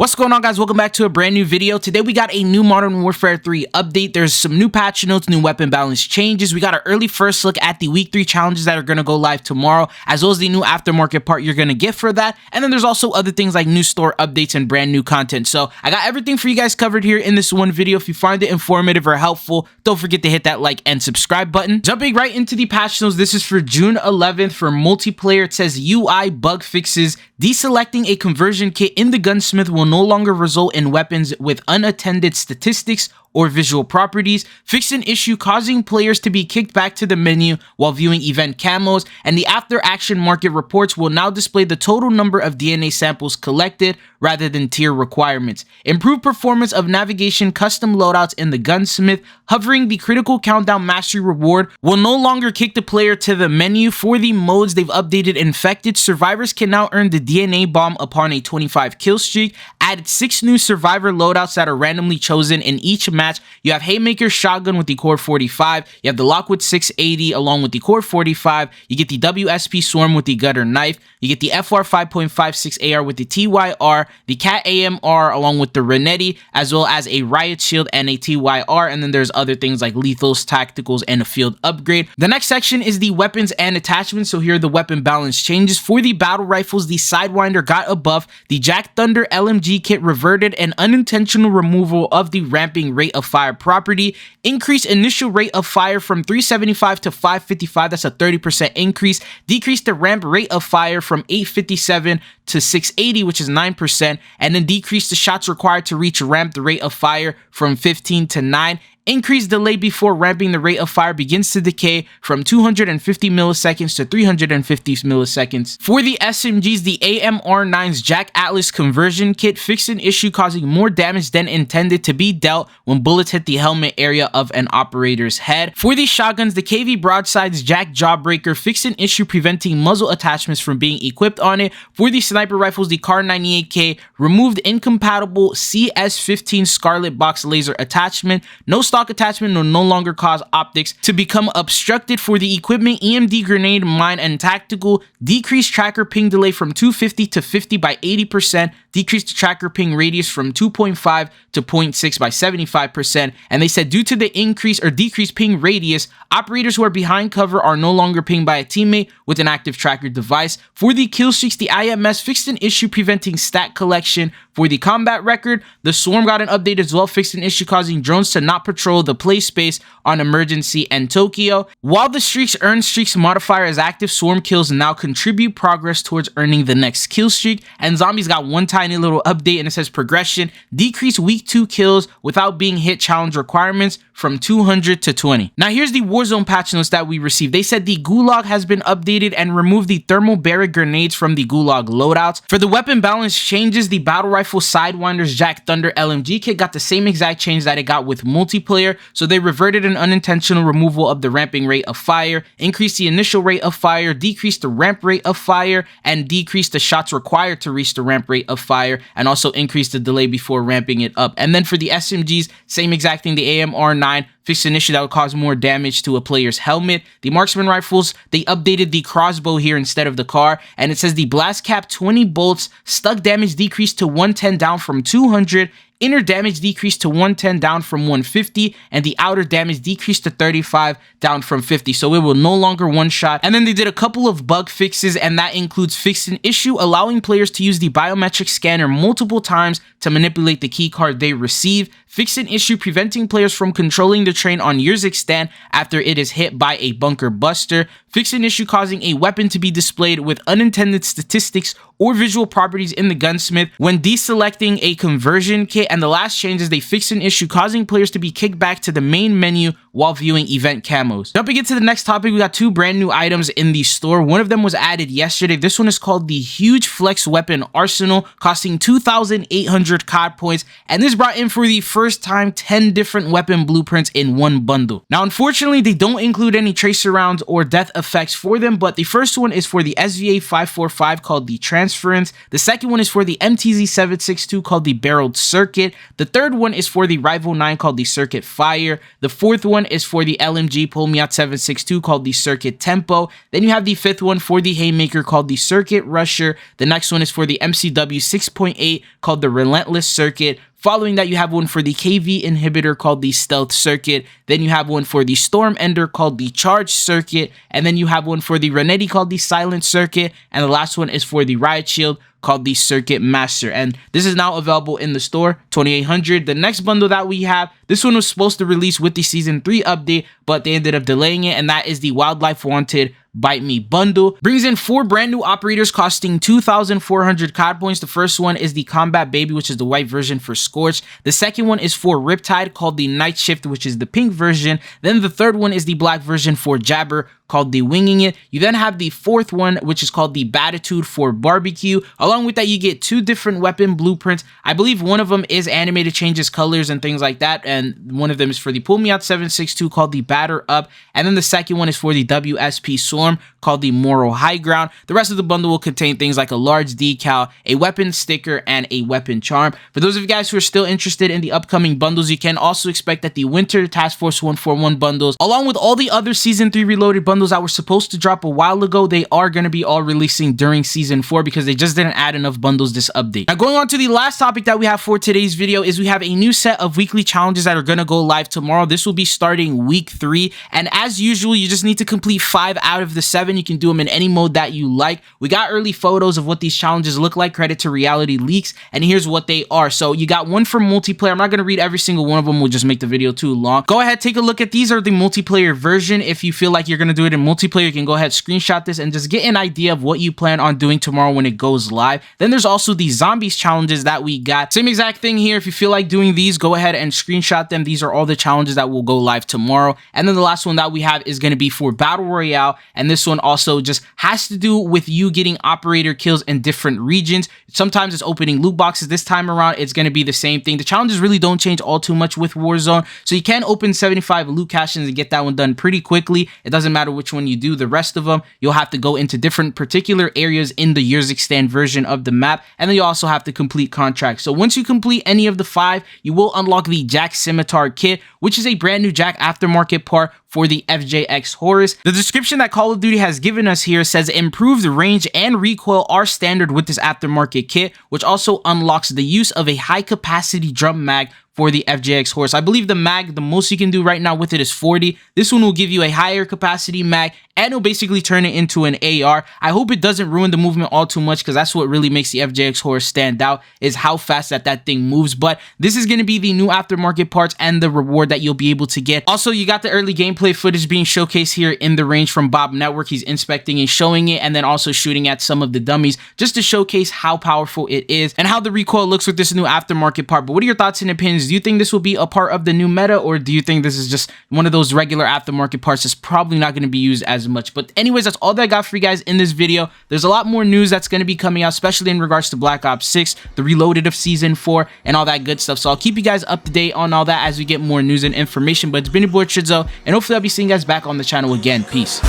What's going on, guys? Welcome back to a brand new video. Today we got a new Modern Warfare 3 update. There's some new patch notes, new weapon balance changes. We got an early first look at the week 3 challenges that are going to go live tomorrow, as well as the new aftermarket part you're going to get for that. And then there's also other things like new store updates and brand new content. So I got everything for you guys covered here in this one video. If you find it informative or helpful, don't forget to hit that like and subscribe button. Jumping right into the patch notes, this is for June 11th for multiplayer. It says UI bug fixes. Deselecting a conversion kit in the gunsmith will no longer result in weapons with unattended statistics or visual properties. Fixed an issue causing players to be kicked back to the menu while viewing event camos, and the after action market reports will now display the total number of DNA samples collected rather than tier requirements. Improved performance of navigation custom loadouts in the gunsmith. Hovering the critical countdown mastery reward will no longer kick the player to the menu. For the modes, they've updated infected. Survivors can now earn the DNA bomb upon a 25 kill streak. Added 6 new survivor loadouts that are randomly chosen in each match. You have Haymaker Shotgun with the Core 45. You have the Lockwood 680 along with the Core 45. You get the WSP Swarm with the Gutter Knife. You get the FR 5.56 AR with the TYR, the Cat AMR along with the Renetti, as well as a Riot Shield and a TYR. And then there's other things like Lethals, Tacticals, and a Field Upgrade. The next section is the weapons and attachments. So here are the weapon balance changes. For the battle rifles, the Sidewinder got a buff. The JAK Thunder LMG kit reverted an unintentional removal of the ramping rate of fire property. Increased initial rate of fire from 375 to 555. That's a 30% increase. Decreased the ramp rate of fire from 857 to 680, which is 9%. And then decreased the shots required to reach ramped rate of fire from 15 to 9. Increased delay before ramping the rate of fire begins to decay from 250 milliseconds to 350 milliseconds. For the SMGs, the AMR9's JAK Atlas conversion kit fixed an issue causing more damage than intended to be dealt when bullets hit the helmet area of an operator's head. For the shotguns, the KV Broadside's JAK Jawbreaker fixed an issue preventing muzzle attachments from being equipped on it. For the sniper rifles, the Kar 98K removed incompatible CS15 Scarlet Box laser attachment. No stock attachment will no longer cause optics to become obstructed. For the equipment, EMD grenade, mine, and tactical, decreased tracker ping delay from 250 to 50 by 80%, decreased the tracker ping radius from 2.5 to 0.6 by 75%. And they said due to the increase or decreased ping radius, operators who are behind cover are no longer pinged by a teammate with an active tracker device. For the kill streaks, the IMS fixed an issue preventing stat collection. For the combat record, the Swarm got an update as well, fixed an issue causing drones to not patrol the play space on Emergency and Tokyo. While the streaks earn streaks modifier as active, Swarm kills now contribute progress towards earning the next kill streak. And Zombies got one tiny little update, and it says progression, decrease week 2 kills without being hit challenge requirements from 200 to 20. Now here's the Warzone patch notes that we received. They said the Gulag has been updated and removed the thermal barrier grenades from the Gulag loadouts. For the weapon balance changes, the battle rifle Sidewinder's JAK Thunder LMG kit got the same exact change that it got with multiplayer. So they reverted an unintentional removal of the ramping rate of fire, increased the initial rate of fire, decreased the ramp rate of fire, and decreased the shots required to reach the ramp rate of fire, and also increased the delay before ramping it up. And then for the SMGs, same exact thing. The AMR9 fixed an issue that would cause more damage to a player's helmet. The marksman rifles, they updated the crossbow here instead of the car, and it says the blast cap 20 bolts, stuck damage decreased to 110 down from 200, inner damage decreased to 110 down from 150, and the outer damage decreased to 35 down from 50. So it will no longer one shot. And then they did a couple of bug fixes, and that includes fixed an issue allowing players to use the biometric scanner multiple times to manipulate the key card they receive. Fixed an issue preventing players from controlling the train on Yurzik stand after it is hit by a bunker buster. Fixed an issue causing a weapon to be displayed with unintended statistics or visual properties in the gunsmith when deselecting a conversion kit. And the last change is they fixed an issue causing players to be kicked back to the main menu while viewing event camos. Jumping into the next topic, we got 2 brand new items in the store. One of them was added yesterday. This one is called the Huge Flex Weapon Arsenal, costing 2,800 COD points. And this brought in for the first first time 10 different weapon blueprints in one bundle. Now, unfortunately, they don't include any tracer rounds or death effects for them, but the first one is for the SVA 545 called the Transference. The second one is for the MTZ 762 called the Barreled Circuit. The third one is for the Rival 9 called the Circuit Fire. The fourth one is for the LMG Pulmiat 762 called the Circuit Tempo. Then you have the fifth one for the Haymaker called the Circuit Rusher. The next one is for the MCW 6.8 called the Relentless Circuit. Following that, you have one for the KV Inhibitor called the Stealth Circuit. Then you have one for the Storm Ender called the Charge Circuit. And then you have one for the Renetti called the Silent Circuit. And the last one is for the Riot Shield called the Circuit Master. And this is now available in the store, 2800. The next bundle that we have, this one was supposed to release with the Season 3 update, but they ended up delaying it, and that is the Wildlife Wanted Bite Me bundle. Brings in 4 brand new operators costing 2,400 COD points. The first one is the Combat Baby, which is the white version for Scorch. The second one is for Riptide called the Night Shift, which is the pink version. Then the third one is the black version for Jabber called the Winging It. You then have the fourth one, which is called the Batitude for Barbecue. Along with that, you get 2 different weapon blueprints. I believe one of them is animated, changes colors and things like that, and one of them is for the Pulmiat 762 called the Batter Up, and then the second one is for the WSP Swarm called the Moral High Ground. The rest of the bundle will contain things like a large decal, a weapon sticker, and a weapon charm. For those of you guys who are still interested in the upcoming bundles, you can also expect that the Winter Task Force 141 bundles, along with all the other Season 3 Reloaded bundles that were supposed to drop a while ago, they are going to be all releasing during Season 4 because they just didn't add enough bundles this update. Now, going on to the last topic that we have for today's video is we have a new set of weekly challenges that are going to go live tomorrow. This will be starting week 3, and as usual, you just need to complete 5 out of the 7. You can do them in any mode that you like. We got early photos of what these challenges look like, credit to Reality Leaks, and here's what they are. So you got one for multiplayer. I'm not going to read every single one of them, we'll just make the video too long. Go ahead, take a look at these are the multiplayer version. If you feel like you're going to do it in multiplayer, you can go ahead, screenshot this, and just get an idea of what you plan on doing tomorrow when it goes live. Then there's also the zombies challenges that we got. Same exact thing here. If you feel like doing these, go ahead and screenshot them. These are all the challenges that will go live tomorrow. And then the last one that we have is going to be for Battle Royale, and this one also just has to do with you getting operator kills in different regions. Sometimes it's opening loot boxes. This time around, it's going to be the same thing. The challenges really don't change all too much with Warzone, so you can open 75 loot caches and get that one done pretty quickly. It doesn't matter which one you do. The rest of them, you'll have to go into different particular areas in the Urzikstan version of the map, and then you also have to complete contracts. So once you complete any of the 5, you will unlock the JAK Scimitar kit, which is a brand new JAK aftermarket part for the FJX Horus. The description that Call of Duty has given us here says improved range and recoil are standard with this aftermarket kit, which also unlocks the use of a high capacity drum mag for the FJX Horse. I believe the mag, the most you can do right now with it is 40. This one will give you a higher capacity mag, and it'll basically turn it into an AR. I hope it doesn't ruin the movement all too much, because that's what really makes the FJX Horse stand out, is how fast that thing moves. But this is going to be the new aftermarket parts and the reward that you'll be able to get. Also, you got the early gameplay footage being showcased here in the range from Bob Network. He's inspecting and showing it, and then also shooting at some of the dummies just to showcase how powerful it is and how the recoil looks with this new aftermarket part. But what are your thoughts and opinions? Do you think this will be a part of the new meta, or do you think this is just one of those regular aftermarket parts that's probably not going to be used as much? But anyways, that's all that I got for you guys in this video. There's a lot more news that's going to be coming out, especially in regards to Black Ops 6, the Reloaded of Season 4, and all that good stuff. So I'll keep you guys up to date on all that as we get more news and information. But it's been your boy Chidzo, and hopefully I'll be seeing you guys back on the channel again. Peace.